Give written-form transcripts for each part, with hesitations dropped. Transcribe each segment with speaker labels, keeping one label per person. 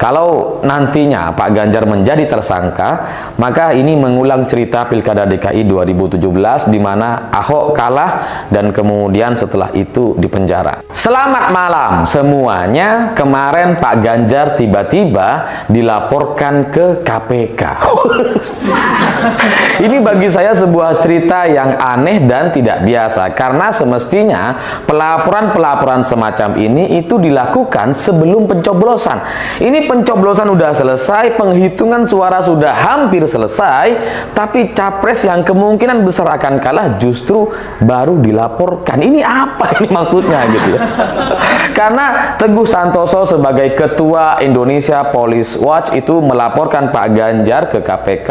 Speaker 1: Kalau nantinya Pak Ganjar menjadi tersangka, maka ini mengulang cerita Pilkada DKI 2017 di mana Ahok kalah dan kemudian setelah itu dipenjara. Selamat malam semuanya. Kemarin Pak Ganjar tiba-tiba dilaporkan ke KPK. Ini bagi saya sebuah cerita yang aneh dan tidak biasa, karena semestinya pelaporan-pelaporan semacam ini itu dilakukan sebelum pencoblosan. Ini pencoblosan sudah selesai, penghitungan suara sudah hampir selesai, tapi capres yang kemungkinan besar akan kalah justru baru dilaporkan. Ini apa ini maksudnya gitu ya? Karena Teguh Santoso sebagai Ketua Indonesia Police Watch itu melaporkan Pak Ganjar ke KPK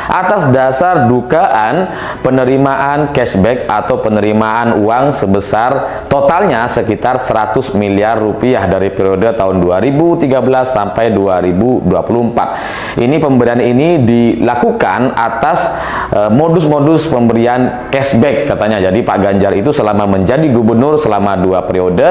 Speaker 1: atas dasar dugaan penerimaan cashback atau penerimaan uang sebesar totalnya sekitar 100 miliar rupiah dari periode tahun 2013 sampai 2024. Ini pemberian ini dilakukan atas modus-modus pemberian cashback katanya. Jadi Pak Ganjar itu selama menjadi gubernur selama 2 periode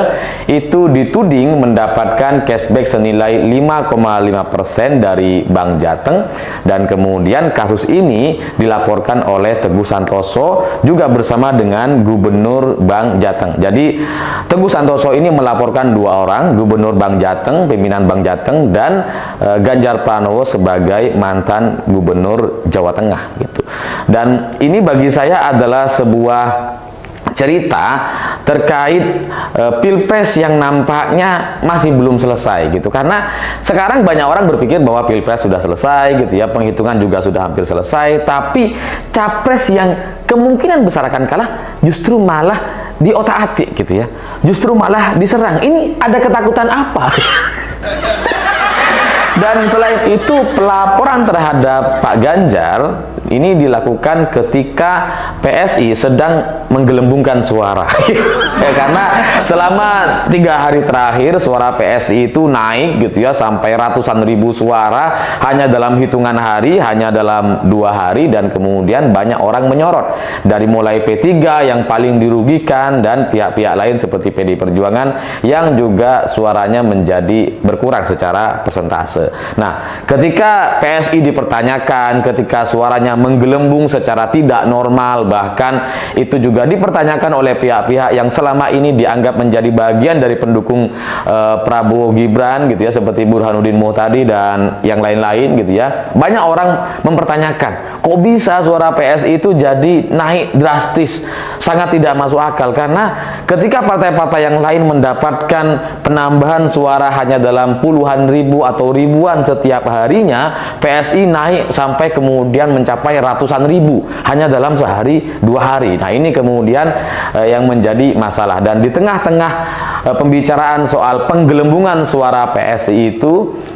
Speaker 1: itu dituding mendapatkan cashback senilai 5,5% dari Bank Jateng, dan kemudian kasus ini dilaporkan oleh Teguh Santoso juga bersama dengan Gubernur Bank Jateng. Jadi Teguh Santoso ini melaporkan 2 orang, Gubernur Bank Jateng, pimpinan Bank Jateng, dan Ganjar Pranowo sebagai mantan Gubernur Jawa Tengah gitu. Dan ini bagi saya adalah sebuah cerita terkait Pilpres yang nampaknya masih belum selesai gitu, karena sekarang banyak orang berpikir bahwa Pilpres sudah selesai gitu ya, penghitungan juga sudah hampir selesai, tapi capres yang kemungkinan besar akan kalah justru malah diotak-atik gitu ya, justru malah diserang. Ini ada ketakutan apa? Dan selain itu, pelaporan terhadap Pak Ganjar ini dilakukan ketika PSI sedang menggelembungkan suara. Ya, karena selama 3 hari terakhir suara PSI itu naik gitu ya, sampai ratusan ribu suara hanya dalam hitungan hari, hanya dalam 2 hari, dan kemudian banyak orang menyorot, dari mulai P3 yang paling dirugikan dan pihak-pihak lain seperti PD Perjuangan yang juga suaranya menjadi berkurang secara persentase. Nah, ketika PSI dipertanyakan, ketika suaranya menggelembung secara tidak normal, bahkan itu juga dipertanyakan oleh pihak-pihak yang selama ini dianggap menjadi bagian dari pendukung Prabowo Gibran gitu ya, seperti Burhanuddin Muhtadi dan yang lain-lain gitu ya. Banyak orang mempertanyakan, kok bisa suara PSI itu jadi naik drastis, sangat tidak masuk akal. Karena ketika partai-partai yang lain mendapatkan penambahan suara hanya dalam puluhan ribu atau ribuan setiap harinya, PSI naik sampai kemudian mencapai ratusan ribu hanya dalam sehari 2 hari. Nah, ini kemudian yang menjadi masalah. Dan di tengah-tengah pembicaraan soal penggelembungan suara PSI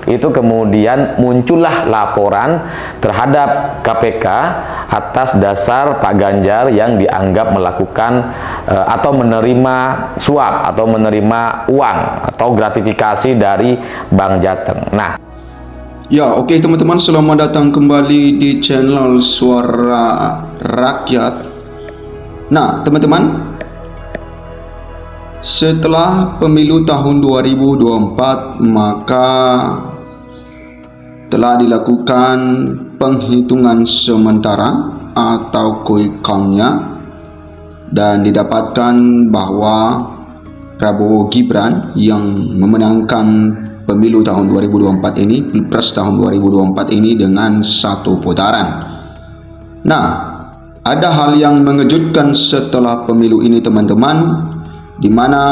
Speaker 1: itu kemudian muncullah laporan terhadap KPK atas dasar Pak Ganjar yang dianggap melakukan atau menerima suap atau menerima uang atau gratifikasi dari Bank Jateng. Nah,
Speaker 2: ya, oke teman-teman, selamat datang kembali di channel Suara Rakyat. Nah, teman-teman, setelah pemilu tahun 2024, maka telah dilakukan penghitungan sementara atau quick count-nya, dan didapatkan bahwa Prabowo Gibran yang memenangkan pemilu tahun 2024 ini, Pilpres tahun 2024 ini dengan 1 putaran. Nah, ada hal yang mengejutkan setelah pemilu ini teman-teman, di mana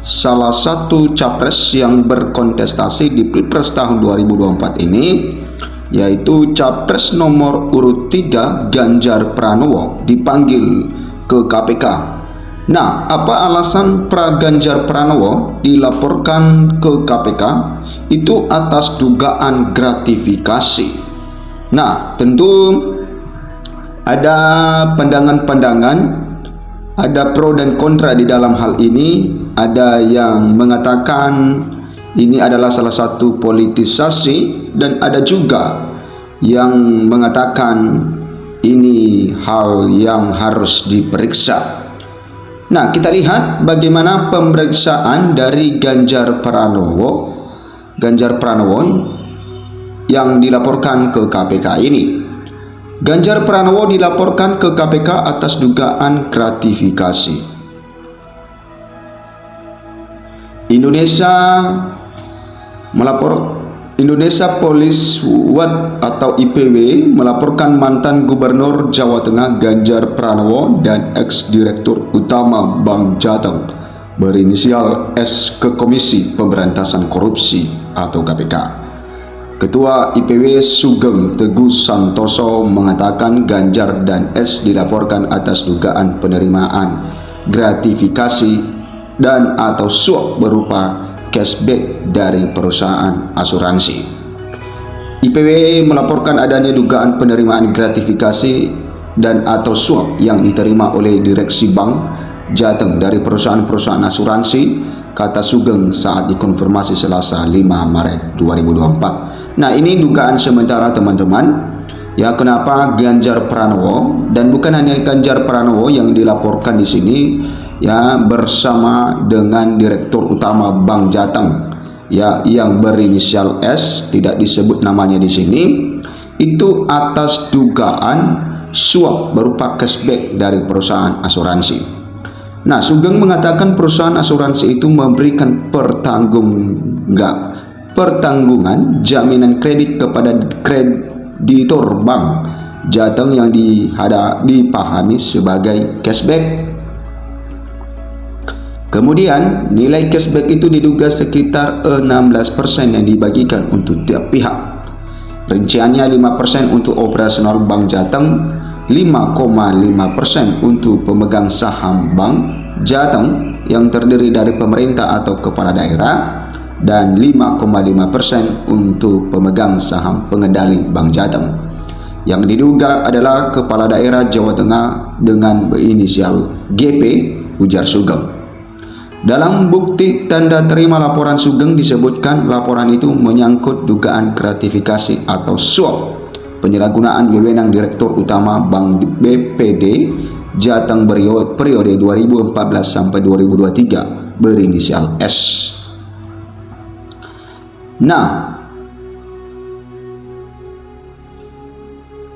Speaker 2: salah satu capres yang berkontestasi di Pilpres tahun 2024 ini, yaitu capres nomor urut 3 Ganjar Pranowo, dipanggil ke KPK. Nah, apa alasan Ganjar Pranowo dilaporkan ke KPK? Itu atas dugaan gratifikasi. Nah, tentu ada pandangan-pandangan, ada pro dan kontra di dalam hal ini. Ada yang mengatakan ini adalah salah satu politisasi, dan ada juga yang mengatakan ini hal yang harus diperiksa. Nah, kita lihat bagaimana pemeriksaan dari Ganjar Pranowo yang dilaporkan ke KPK ini. Ganjar Pranowo dilaporkan ke KPK atas dugaan gratifikasi. Indonesia Police Watch atau IPW melaporkan mantan Gubernur Jawa Tengah Ganjar Pranowo dan ex-direktur utama Bank Jateng berinisial S ke Komisi Pemberantasan Korupsi atau KPK. Ketua IPW Sugeng Teguh Santoso mengatakan Ganjar dan S dilaporkan atas dugaan penerimaan gratifikasi dan atau suap berupa cashback dari perusahaan asuransi. IPW melaporkan adanya dugaan penerimaan gratifikasi dan atau suap yang diterima oleh direksi Bank Jateng dari perusahaan-perusahaan asuransi, kata Sugeng saat dikonfirmasi Selasa 5 Maret 2024. Nah, ini dugaan sementara teman-teman. Ya, kenapa Ganjar Pranowo, dan bukan hanya Ganjar Pranowo yang dilaporkan di sini, ya, bersama dengan Direktur Utama Bank Jateng, ya, yang berinisial S, tidak disebut namanya di sini, itu atas dugaan suap berupa cashback dari perusahaan asuransi. Nah, Sugeng mengatakan perusahaan asuransi itu memberikan pertanggungan jaminan kredit kepada kreditor Bank Jateng yang dipahami sebagai cashback. Kemudian nilai cashback itu diduga sekitar 16% yang dibagikan untuk tiap pihak. Rinciannya 5% untuk operasional Bank Jateng, 5,5% untuk pemegang saham Bank Jateng yang terdiri dari pemerintah atau kepala daerah, dan 5,5% untuk pemegang saham pengendali Bank Jateng. Yang diduga adalah kepala daerah Jawa Tengah dengan berinisial GP, ujar Sugeng. Dalam bukti tanda terima laporan Sugeng disebutkan laporan itu menyangkut dugaan gratifikasi atau suap penyalahgunaan wewenang Direktur Utama Bank BPD Jateng periode 2014 sampai 2023 berinisial S. Nah,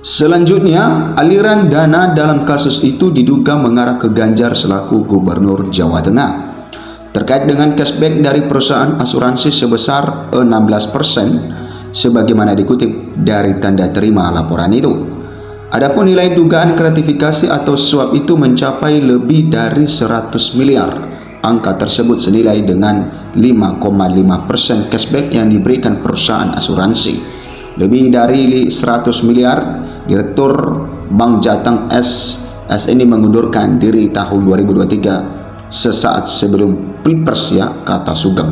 Speaker 2: selanjutnya aliran dana dalam kasus itu diduga mengarah ke Ganjar selaku Gubernur Jawa Tengah terkait dengan cashback dari perusahaan asuransi sebesar 16% sebagaimana dikutip dari tanda terima laporan itu. Adapun nilai dugaan gratifikasi atau suap itu mencapai lebih dari 100 miliar. Angka tersebut senilai dengan 5,5% cashback yang diberikan perusahaan asuransi. Lebih dari 100 miliar, Direktur Bank Jateng S ini mengundurkan diri tahun 2023 sesaat sebelum Pilpres, ya, kata Sugeng.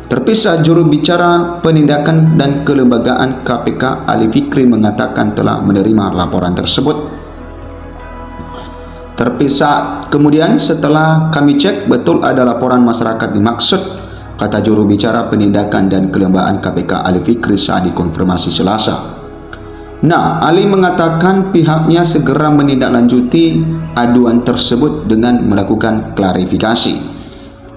Speaker 2: Terpisah, juru bicara penindakan dan kelembagaan KPK Ali Fikri mengatakan telah menerima laporan tersebut. Terpisah kemudian, setelah kami cek betul ada laporan masyarakat dimaksud, kata juru bicara penindakan dan kelembagaan KPK Ali Fikri saat dikonfirmasi Selasa. Nah, Ali mengatakan pihaknya segera menindaklanjuti aduan tersebut dengan melakukan klarifikasi.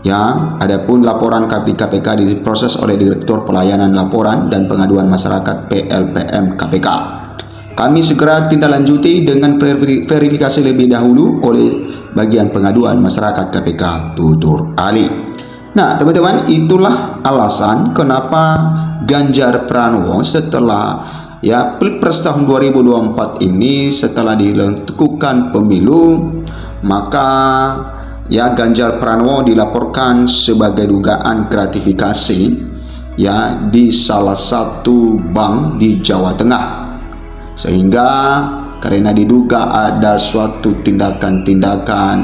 Speaker 2: Ya, adapun laporan KPK diproses oleh Direktur Pelayanan Laporan dan Pengaduan Masyarakat PLPM KPK. Kami segera tindaklanjuti dengan verifikasi lebih dahulu oleh bagian pengaduan masyarakat KPK, tutur Ali. Nah, teman-teman, itulah alasan kenapa Ganjar Pranowo setelah Pilpres tahun 2024 ini, setelah dilakukan pemilu, maka Ganjar Pranowo dilaporkan sebagai dugaan gratifikasi di salah satu bank di Jawa Tengah. Sehingga karena diduga ada suatu tindakan-tindakan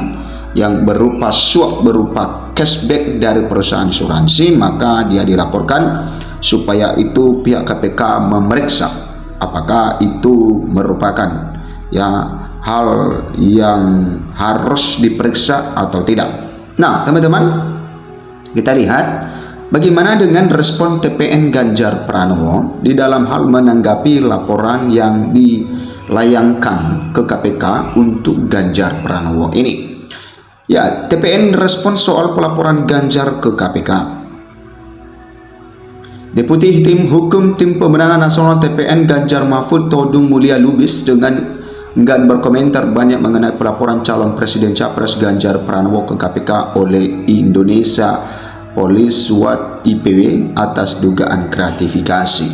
Speaker 2: yang berupa suap berupa cashback dari perusahaan asuransi, maka dia dilaporkan supaya itu pihak KPK memeriksa apakah itu merupakan hal yang harus diperiksa atau tidak. Nah, teman-teman, kita lihat bagaimana dengan respon TPN Ganjar Pranowo di dalam hal menanggapi laporan yang dilayangkan ke KPK untuk Ganjar Pranowo ini. TPN respon soal pelaporan Ganjar ke KPK. Deputi Tim Hukum Tim Pemenangan Nasional TPN Ganjar Mahfud Todung Mulia Lubis dengan enggan berkomentar banyak mengenai pelaporan calon Presiden Capres Ganjar Pranowo ke KPK oleh Indonesia Police SWAT IPW atas dugaan gratifikasi.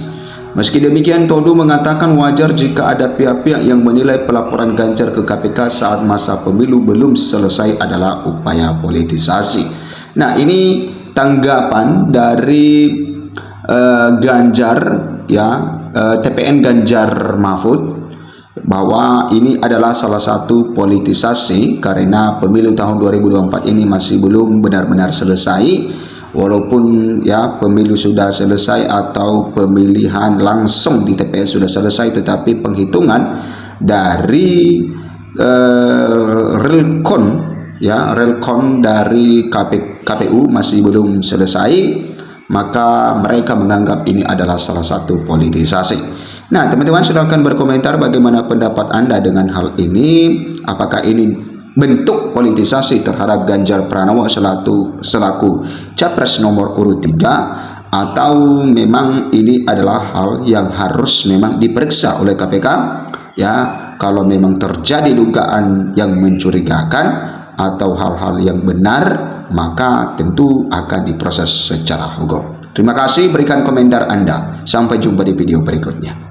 Speaker 2: Meski demikian, Todung mengatakan wajar jika ada pihak-pihak yang menilai pelaporan Ganjar ke KPK saat masa pemilu belum selesai adalah upaya politisasi. Nah, ini tanggapan dari Ganjar, ya, TPN Ganjar Mahfud, bahwa ini adalah salah satu politisasi karena pemilu tahun 2024 ini masih belum benar-benar selesai. Walaupun ya pemilu sudah selesai atau pemilihan langsung di TPS sudah selesai, tetapi penghitungan dari relkon dari KPU masih belum selesai, maka mereka menganggap ini adalah salah satu politisasi. Nah, teman-teman silahkan berkomentar bagaimana pendapat Anda dengan hal ini. Apakah ini bentuk politisasi terhadap Ganjar Pranowo selaku Capres nomor urut 3, atau memang ini adalah hal yang harus memang diperiksa oleh KPK? Ya, kalau memang terjadi dugaan yang mencurigakan atau hal-hal yang benar, maka tentu akan diproses secara hukum. Terima kasih, berikan komentar Anda. Sampai jumpa di video berikutnya.